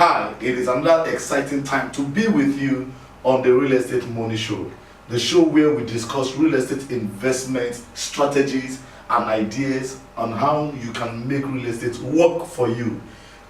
Hi, it is another exciting time to be with you on the Real Estate Money Show, the show where we discuss real estate investment strategies and ideas on how you can make real estate work for you.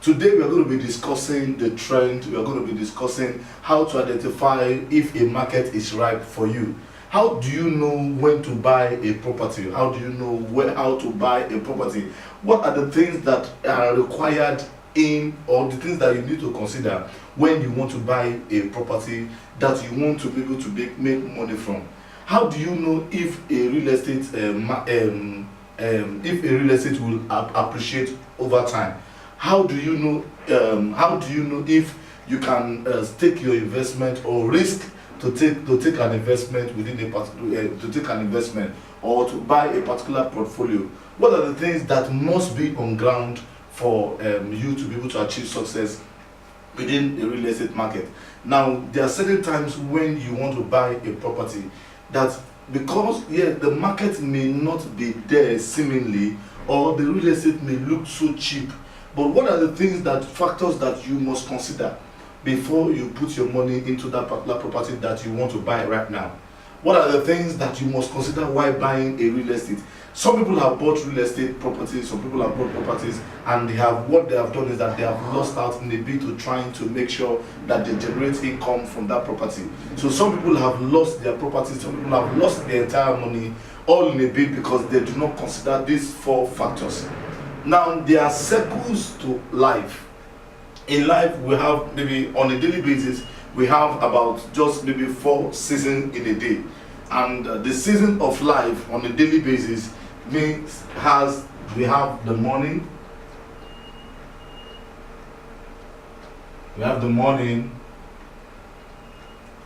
Today we are going to be discussing the trend, we are going to be discussing how to identify if a market is ripe for you. How do you know when to buy a property? How do you know how to buy a property? What are the things that are required in, or the things that you need to consider when you want to buy a property that you want to be able to make money from? How do you know if a real estate will appreciate over time? How do you know if you can take your investment or risk to take an investment within a particular to take an investment or to buy a particular portfolio? What are the things that must be on ground for you to be able to achieve success within the real estate market? Now, there are certain times when you want to buy a property that, because the market may not be there seemingly, or the real estate may look so cheap, but what are the factors that you must consider before you put your money into that particular property that you want to buy right now? What are the things that you must consider while buying a real estate? Some people have bought real estate properties, some people have bought properties, and what they have done is that they have lost out in a bid to trying to make sure that they generate income from that property. So some people have lost their properties, some people have lost their entire money, all in a bid because they do not consider these four factors. Now, there are circles to life. In life, we have maybe on a daily basis, we have about just maybe 4 seasons in a day. And the season of life on a daily basis we have the morning,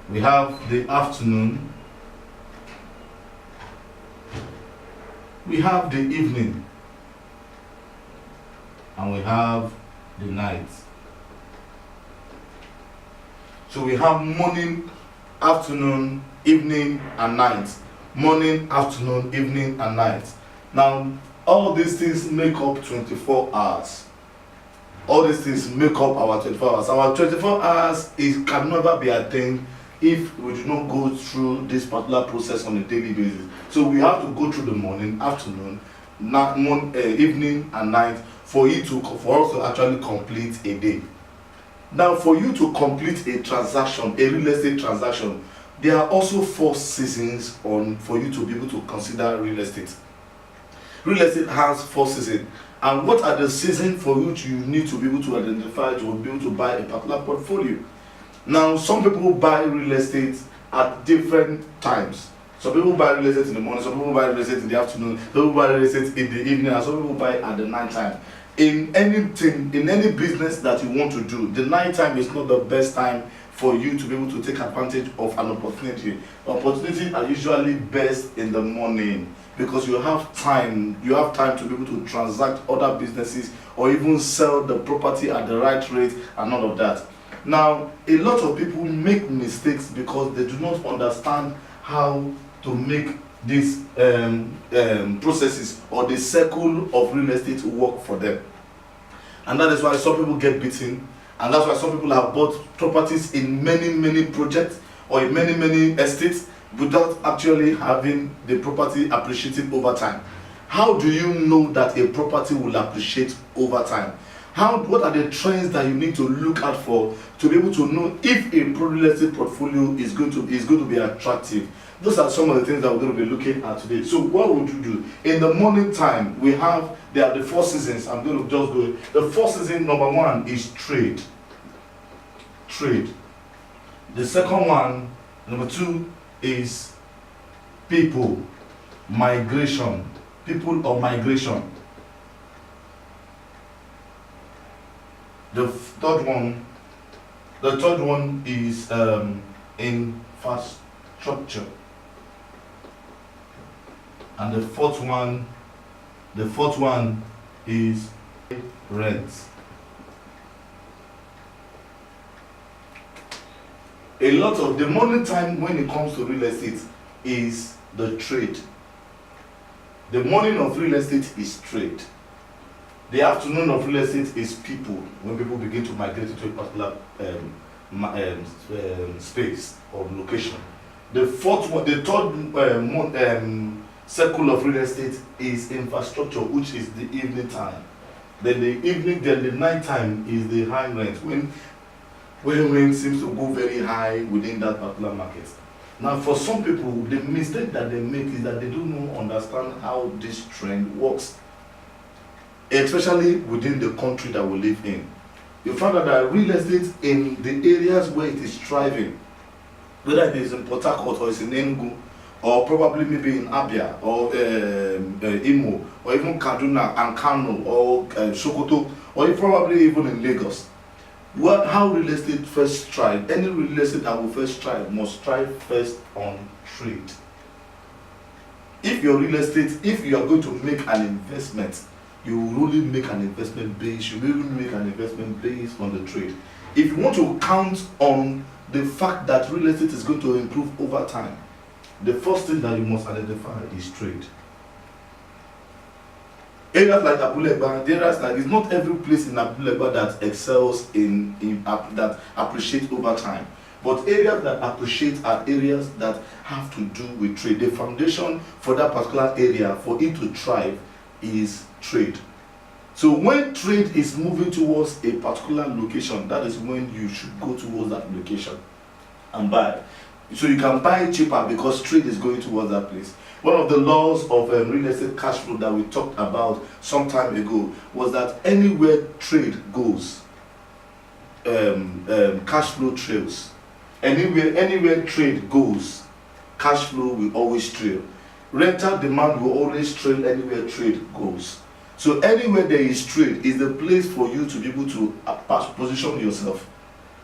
we have the afternoon, we have the evening, and we have the night. So we have morning, afternoon, evening, and night. Morning, afternoon, evening, and night. Now, all these things make up 24 hours. All these things make up our 24 hours. Our 24 hours can never be attained if we do not go through this particular process on a daily basis. So we have to go through the morning, afternoon, evening, and night for us to actually complete a day. Now, for you to complete a transaction, a real estate transaction, there are also 4 seasons for you to be able to consider real estate. Real estate has 4 seasons. And what are the seasons for which you need to be able to identify to be able to buy a particular portfolio? Now, some people buy real estate at different times. Some people buy real estate in the morning, some people buy real estate in the afternoon, some people buy real estate in the evening, and some people buy at the night time. In any business that you want to do, the night time is not the best time for you to be able to take advantage of an opportunity. Opportunities are usually best in the morning because you have time to be able to transact other businesses or even sell the property at the right rate and all of that. Now, a lot of people make mistakes because they do not understand how to make these processes or the circle of real estate work for them. And that is why some people get beaten, and that's why some people have bought properties in many projects or in many estates without actually having the property appreciating over time. How do you know that a property will appreciate over time? What are the trends that you need to look out for to be able to know if a real estate portfolio is going to be attractive? Those are some of the things that we're going to be looking at today. So what would you do? In the morning time, there are the 4 seasons. I'm going to just go. The first season, number 1, is trade. The second one, number 2, is people or migration. The third one is infrastructure. And the fourth one is rent. A lot of the morning time when it comes to real estate is the trade. The morning of real estate is trade. The afternoon of real estate is people, when people begin to migrate into a particular space or location. The fourth one, the third circle of real estate is infrastructure, which is the evening time. Then the night time is the high rent, when rent seems to go very high within that particular market. Now, for some people, the mistake that they make is that they do not understand how this trend works, especially within the country that we live in. You find out that real estate in the areas where it is thriving, whether it is in Port Harcourt or it's in Enugu, or probably maybe in Abia or Imo, or even Kaduna and Kano or Sokoto, or probably even in Lagos. How real estate first thrive? Any real estate that will first thrive must thrive first on trade. If your real estate, if you are going to make an investment, you will only make an investment based, you will even make an investment based on the trade. If you want to count on the fact that real estate is going to improve over time, the first thing that you must identify is trade. Areas like Abule-Egba, areas like, it's not every place in Abule-Egba that excels that appreciates over time. But areas that appreciate are areas that have to do with trade. The foundation for that particular area, for it to thrive, is trade. So when trade is moving towards a particular location, that is when you should go towards that location and buy. So you can buy cheaper because trade is going towards that place. One of the laws of real estate cash flow that we talked about some time ago was that anywhere trade goes, cash flow trails. Anywhere trade goes, cash flow will always trail. Rental demand will always trail anywhere trade goes. So anywhere there is trade is the place for you to be able to position yourself.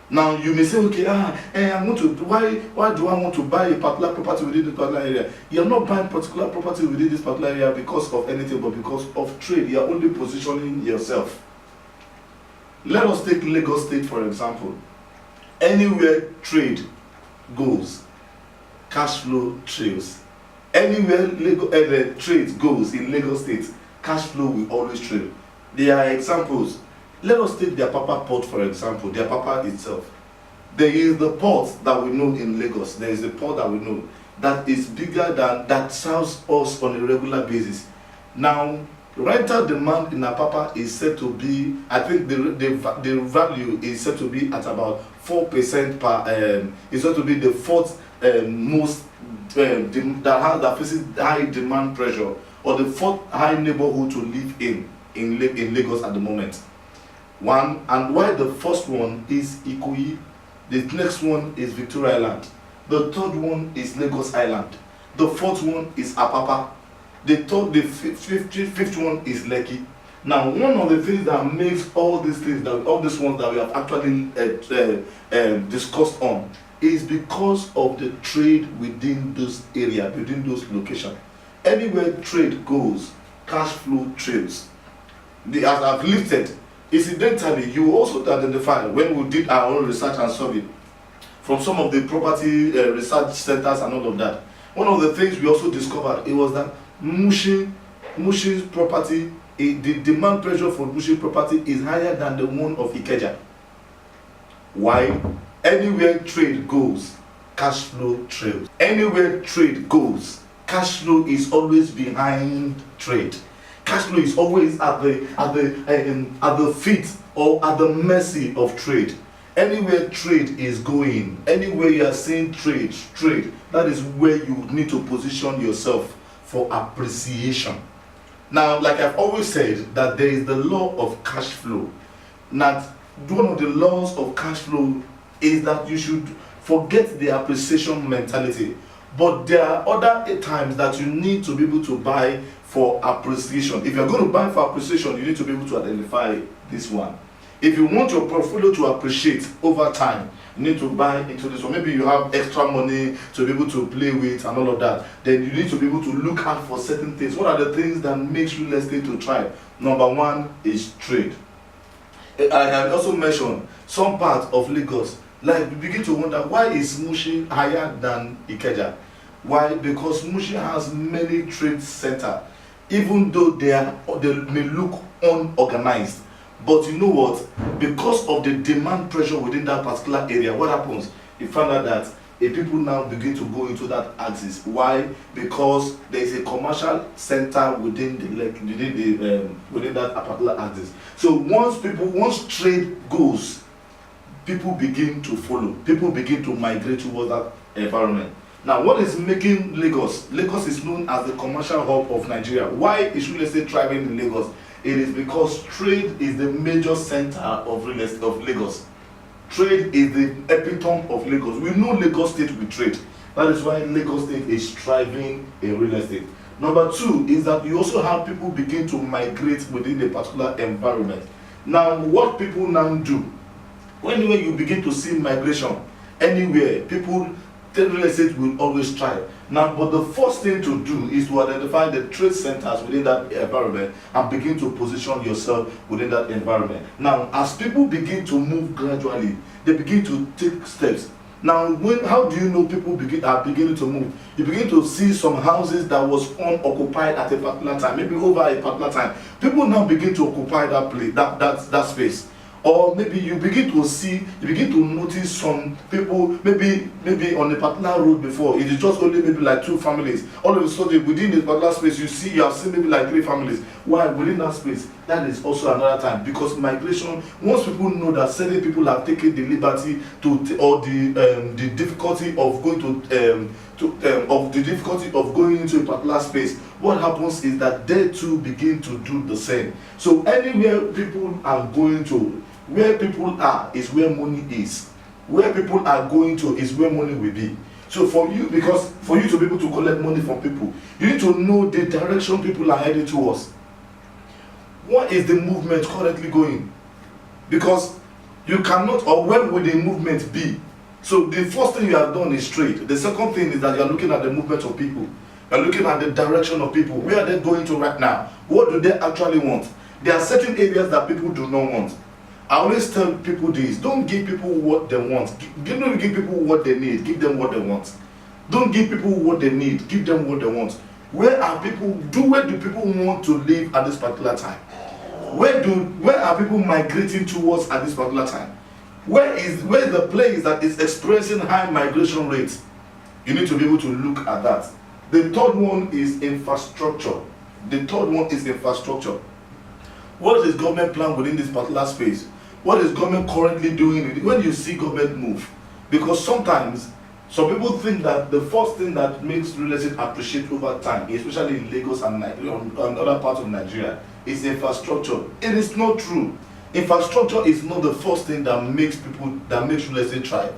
Now you may say, okay, I want to. Why do I want to buy a particular property within this particular area? You're not buying particular property within this particular area because of anything, but because of trade. You're only positioning yourself. Let us take Lagos State for example. Anywhere trade goes, cash flow trails. Anywhere trade goes in Lagos State, cash flow will always trail. There are examples. Let us take the Apapa port for example, the Apapa itself. There is the port that we know in Lagos. There is a port that we know that is bigger than, that serves us on a regular basis. Now, rental demand in Apapa is said to be, I think the value is said to be at about 4% per, is said to be the fourth most, that faces high demand pressure, or the fourth high neighborhood to live in Lagos at the moment. One, and while the first one is Ikoyi, the next one is Victoria Island, the third one is Lagos Island, the fourth one is Apapa, the fifth one is Lekki. Now, one of the things that makes all these things, all these ones that we have actually discussed on, is because of the trade within those areas, within those locations. Anywhere trade goes, cash flow trails. As I've listed, incidentally, you also identify, when we did our own research and survey from some of the property research centers and all of that, one of the things we also discovered, it was that Mushin's property, the demand pressure for Mushin property is higher than the one of Ikeja. Why? Anywhere trade goes, cash flow trails. Anywhere trade goes, cash flow is always behind trade. Cash flow is always at the feet or at the mercy of trade. Anywhere trade is going, anywhere you are seeing trade, that is where you need to position yourself for appreciation. Now, like I've always said, that there is the law of cash flow. Now, one of the laws of cash flow is that you should forget the appreciation mentality. But there are other times that you need to be able to buy for appreciation. If you're going to buy for appreciation, you need to be able to identify this one. If you want your portfolio to appreciate over time, you need to buy into this one. Maybe you have extra money to be able to play with and all of that. Then you need to be able to look out for certain things. What are the things that makes real estate to thrive? Number one is trade. I can also mention some parts of Lagos. Like, we begin to wonder, why is Mushin higher than Ikeja? Why? Because Mushin has many trade centers. even though they may look unorganized. But you know what? Because of the demand pressure within that particular area, what happens? You find out that people now begin to go into that axis. Why? Because there is a commercial center within within that particular axis. So once trade goes, people begin to follow. People begin to migrate towards that environment. Now, what is making Lagos? Lagos is known as the commercial hub of Nigeria. Why is real estate thriving in Lagos? It is because trade is the major center of real estate of Lagos. Trade is the epitome of Lagos. We know Lagos State with trade. That is why Lagos State is thriving in real estate. Number two is that you also have people begin to migrate within a particular environment. Now, what people now do, when you begin to see migration anywhere, real estate will always thrive. Now, but the first thing to do is to identify the trade centers within that environment and begin to position yourself within that environment. Now, as people begin to move gradually, they begin to take steps. Now, how do you know people are beginning to move? You begin to see some houses that was unoccupied at a particular time, maybe over a particular time. People now begin to occupy that place, that space. Or maybe you begin to notice some people, maybe on a particular road before, it is just only maybe like 2 families. All of a sudden, within the particular space, you have seen maybe like 3 families. Why? Within that space, that is also another time. Because migration, once people know that certain people have taken the liberty or the difficulty of going into a particular space, what happens is that they too begin to do the same. So anywhere people are going to, where people are is where money is. Where people are going to is where money will be. So for you to be able to collect money from people, you need to know the direction people are heading towards. What is the movement currently going? Because you cannot, or where will the movement be? So the first thing you have done is trade. The second thing is that you are looking at the movement of people. You are looking at the direction of people. Where are they going to right now? What do they actually want? There are certain areas that people do not want. I always tell people this: don't give people what they want. Don't give people what they need. Give them what they want. Don't give people what they need. Give them what they want. Where are people? Where do people want to live at this particular time? Where are people migrating towards at this particular time? Where is the place that is experiencing high migration rates? You need to be able to look at that. The third one is infrastructure. What is government plan within this particular space? What is government currently doing when you see government move? Because sometimes some people think that the first thing that makes real estate appreciate over time, especially in Lagos and other parts of Nigeria, is infrastructure. It is not true. Infrastructure is not the first thing that makes real estate thrive.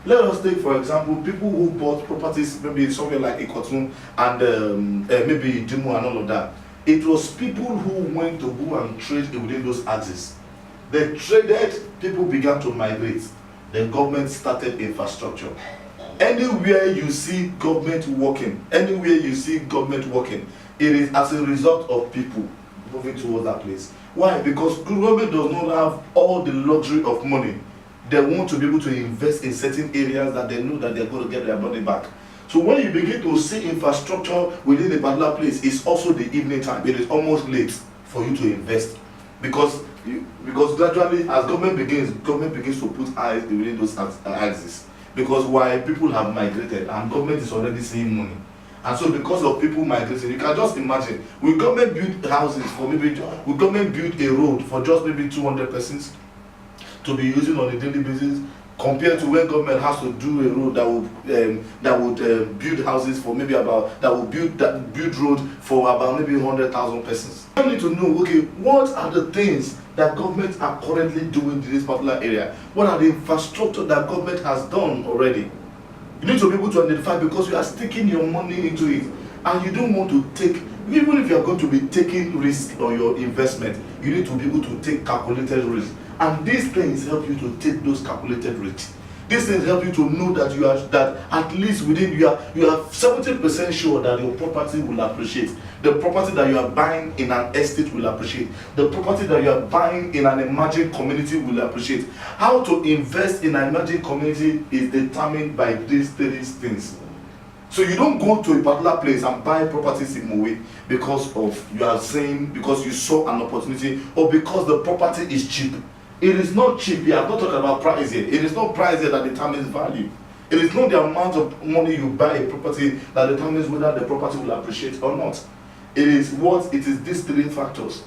Let us take, for example, people who bought properties maybe somewhere like Ikotun and maybe Jimu and all of that. It was people who went to go and trade within those axes. They traded, people began to migrate. The government started infrastructure. Anywhere you see government working, it is as a result of people moving towards that place. Why? Because government does not have all the luxury of money. They want to be able to invest in certain areas that they know that they're going to get their money back. So when you begin to see infrastructure within a particular place, it's also the evening time. It is almost late for you to invest. Because gradually, as government begins to put eyes within those axes. Because why? People have migrated and government is already seeing money. And so because of people migrating, you can just imagine, will government build houses for will government build a road for just maybe 200 persons to be using on a daily basis, compared to when government has to do a road that would build houses for maybe build road for about maybe 100,000 persons. You need to know, okay, what are the things that government are currently doing in this particular area? What are the infrastructure that government has done already? You need to be able to identify, because you are sticking your money into it and you don't want to take, even if you are going to be taking risk on your investment, you need to be able to take calculated risk. And these things help you to take those calculated risks. These things help you to know that at least within you are 70% sure that your property will appreciate. The property that you are buying in an estate will appreciate. The property that you are buying in an emerging community will appreciate. How to invest in an emerging community is determined by these 3 things. So you don't go to a particular place and buy properties in Mowe because of, you are saying, because you saw an opportunity, or because the property is cheap. It is not cheap here. I'm not talking about price here. It is not price here that determines value. It is not the amount of money you buy a property that determines whether the property will appreciate or not. It is what, it is these three factors,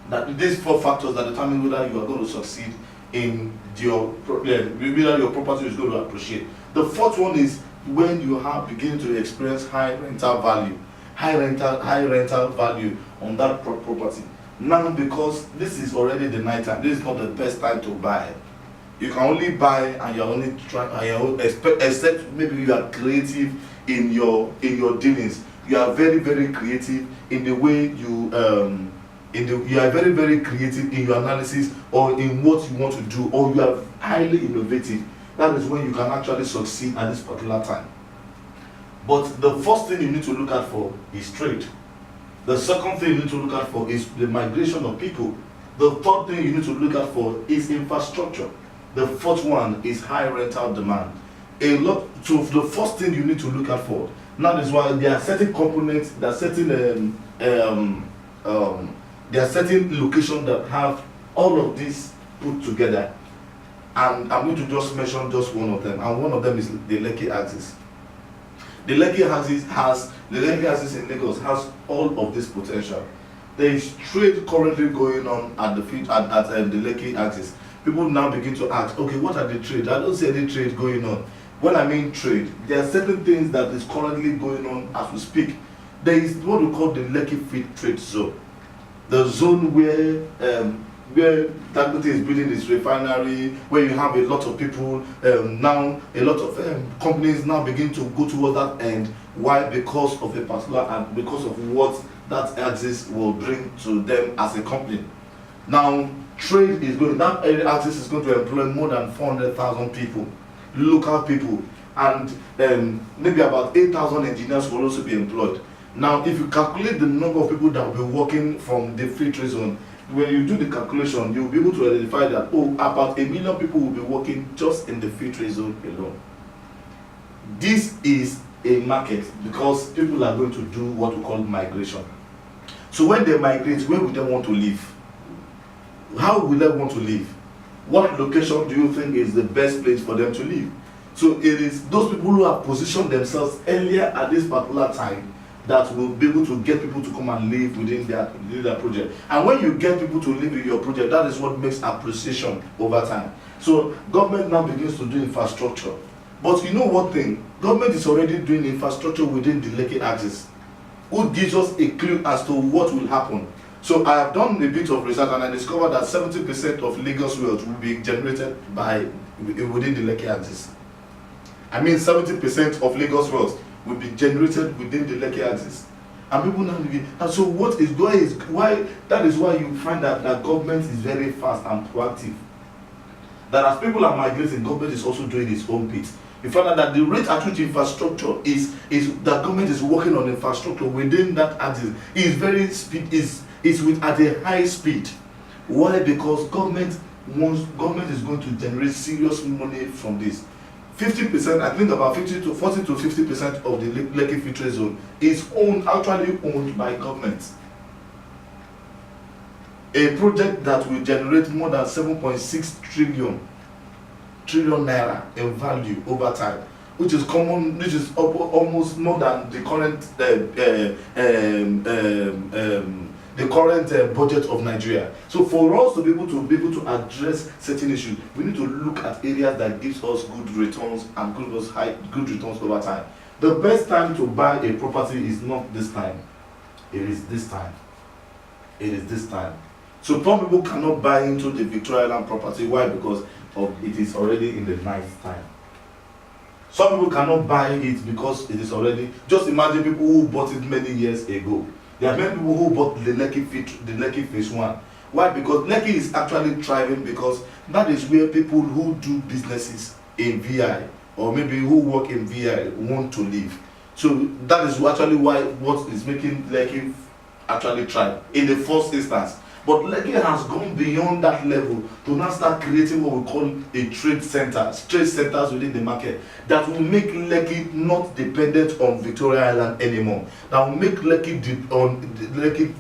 that these four factors that determine whether you are going to succeed in your, whether your property is going to appreciate. The fourth one is when you have beginning to experience high rental value, high rental value on that property. Now, because this is already the night time, this is not the best time to buy. You can only buy, and you're only trying, except maybe you are creative in your dealings. You are very, very creative in the way you you are very, very creative in your analysis or in what you want to do, or you are highly innovative. That is when you can actually succeed at this particular time. But the first thing you need to look at for is trade. The second thing you need to look at for is the migration of people. The third thing you need to look at for is infrastructure. The fourth one is high rental demand. So the first thing you need to look at for, now is why there are certain components, there are certain locations that have all of this put together. And I'm going to just mention just one of them, and one of them is the Lekki axis. The Lekki axis in Lagos has all of this potential. There is trade currently going on at the Lekki axis. People now begin to ask, okay, what are the trades? I don't see any trade going on. When I mean trade, there are certain things that is currently going on as we speak. There is what we call the Lekki Free Trade Zone. The zone where Dangote is building this refinery, where you have a lot of people, now a lot of companies now begin to go towards that end. Why? Because of a particular, and because of what that axis will bring to them as a company. Now, trade is going, that axis is going to employ more than 400,000 people, local people, and maybe about 8,000 engineers will also be employed. Now, if you calculate the number of people that will be working from the free trade zone, when you do the calculation, you'll be able to identify that, about 1 million people will be working just in the free trade zone alone. This is a market because people are going to do what we call migration. So when they migrate, where would they want to live? How will they want to live? What location do you think is the best place for them to live? So it is those people who have positioned themselves earlier at this particular time that will be able to get people to come and live within their project. And when you get people to live in your project, that is what makes appreciation over time. So government now begins to do infrastructure. But you know one thing, government is already doing infrastructure within the Lekki axis, who gives us a clue as to what will happen. So I have done a bit of research and I discovered that 70% of Lagos wealth will be generated within the Lekki axis. I mean 70% of Lagos wealth will be generated within the Lekki axis. And people now begin, and so what is going is why, that is why you find that government is very fast and proactive. That as people are migrating, government is also doing its own bit. You find out that the rate at which infrastructure is that government is working on infrastructure within that axis is very is with at a high speed. Why? Because government is going to generate serious money from this. 50%, I think about 40 to 50% of the Lekki Free Trade Zone is actually owned by government. A project that will generate more than 7.6 trillion naira in value over time, which is almost more than the current budget of Nigeria. So for us to be able to address certain issues, we need to look at areas that gives us good returns and good returns over time. The best time to buy a property is not this time. It is this time. It is this time. So some people cannot buy into the Victoria Land property. Why? Because it is already in the night time. Some people cannot buy it because it is already. Just imagine people who bought it many years ago. There are many people who bought the Lekki Phase 1. Why? Because Lekki is actually thriving because that is where people who do businesses in VI or maybe who work in VI want to live. So that is actually what is making Lekki actually thrive in the first instance. But Lekki has gone beyond that level to now start creating what we call a trade centers within the market that will make Lekki not dependent on Victoria Island anymore. That will make Lekki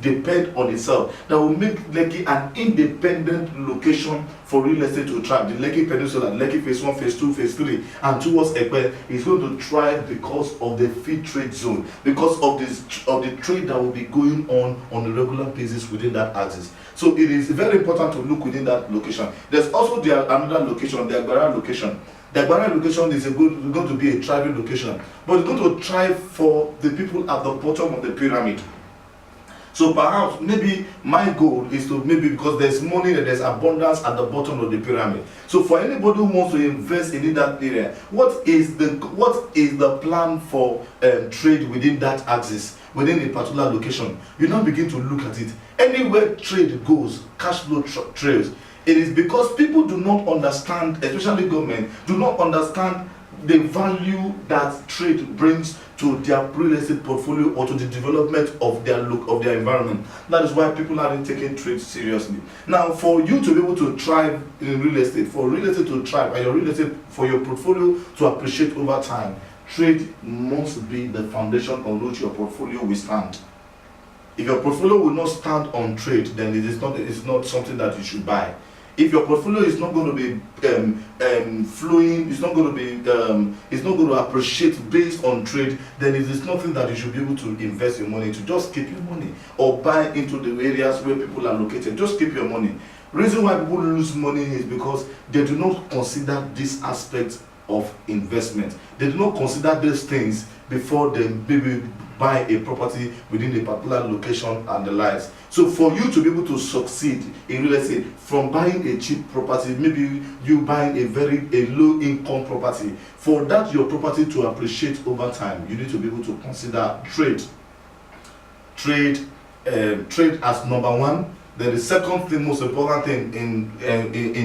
depend on itself. That will make Lekki an independent location for real estate to thrive. The Lekki Peninsula, Lekki Phase 1, Phase 2, Phase 3, and towards Ekpe is going to thrive because of the free trade zone, because of the trade that will be going on a regular basis within that axis. So it is very important to look within that location. There's also another location, the Agbara location. The Agbara location is going to be a thriving location, but it's going to thrive for the people at the bottom of the pyramid. So perhaps maybe my goal is to, maybe because there's money and there's abundance at the bottom of the pyramid. So for anybody who wants to invest in that area, what is the plan for trade within that axis, within a particular location? You now begin to look at it. Anywhere trade goes, cash flow trails. It is because people do not understand, especially government, do not understand the value that trade brings to their real estate portfolio or to the development of their environment. That is why people aren't taking trade seriously. Now, for you to be able to thrive in real estate, for real estate to thrive, and your real estate, for your portfolio to appreciate over time, trade must be the foundation on which your portfolio will stand. If your portfolio will not stand on trade, then it's not something that you should buy. If your portfolio is not going to be flowing, it's not going to appreciate based on trade, then it is nothing that you should be able to invest your money into. Just keep your money or buy into the areas where people are located. Just keep your money. Reason why people lose money is because they do not consider this aspect of investment. They do not consider these things before they maybe buy a property within a particular location and the likes. So for you to be able to succeed in real estate, from buying a cheap property, maybe you buying a low income property, for that your property to appreciate over time, you need to be able to consider trade as number one. Then the second thing, most important thing in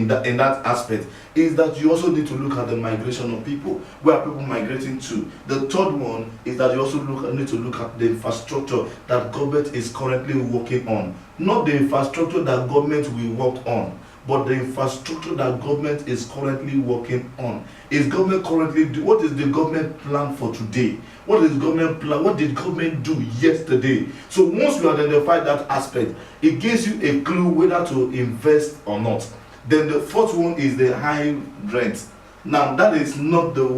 that aspect, is that you also need to look at the migration of people. Where are people migrating to? The third one is that you also need to look at the infrastructure that government is currently working on. Not the infrastructure that government will work on, but the infrastructure that government is currently working on. What is the government plan for today? What is government plan? What did government do yesterday? So once you identify that aspect, it gives you a clue whether to invest or not. Then the fourth one is the high rent. Now that is not the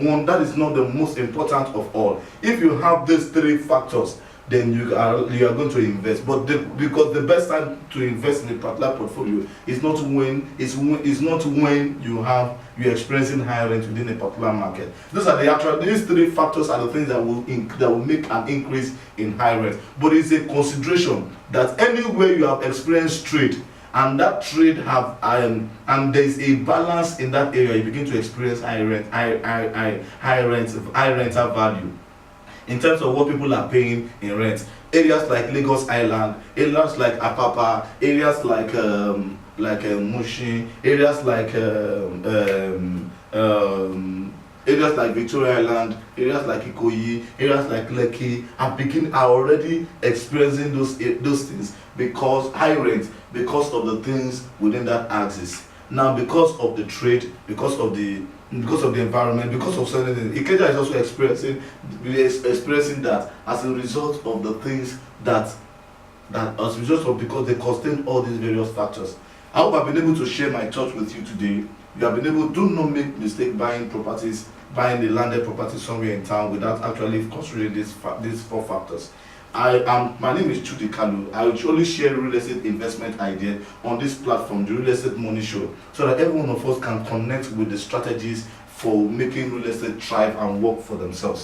most important of all. If you have these three factors, then you are going to invest. But because the best time to invest in a particular portfolio is not when you're experiencing high rent within a particular market. These three factors are the things that will make an increase in high rent. But it's a consideration that anywhere you have experienced trade, and that trade and there is a balance in that area, you begin to experience high rental value in terms of what people are paying in rent. Areas like Lagos Island, areas like Apapa, areas like Mushin, areas like Victoria Island, areas like Ikoyi, areas like Lekki are already experiencing those things because high rent, because of the things within that axis. Now, because of the trade, because of the environment, because of certain things, Ikeja is also experiencing that as a result of the things because they contain all these various factors. I hope I've been able to share my thoughts with you today. You have been able, do not make mistake buying the landed property somewhere in town without actually considering these four factors. My name is Chudi Kalu. I will only share real estate investment ideas on this platform, the Real Estate Money Show, so that every one of us can connect with the strategies for making real estate thrive and work for themselves.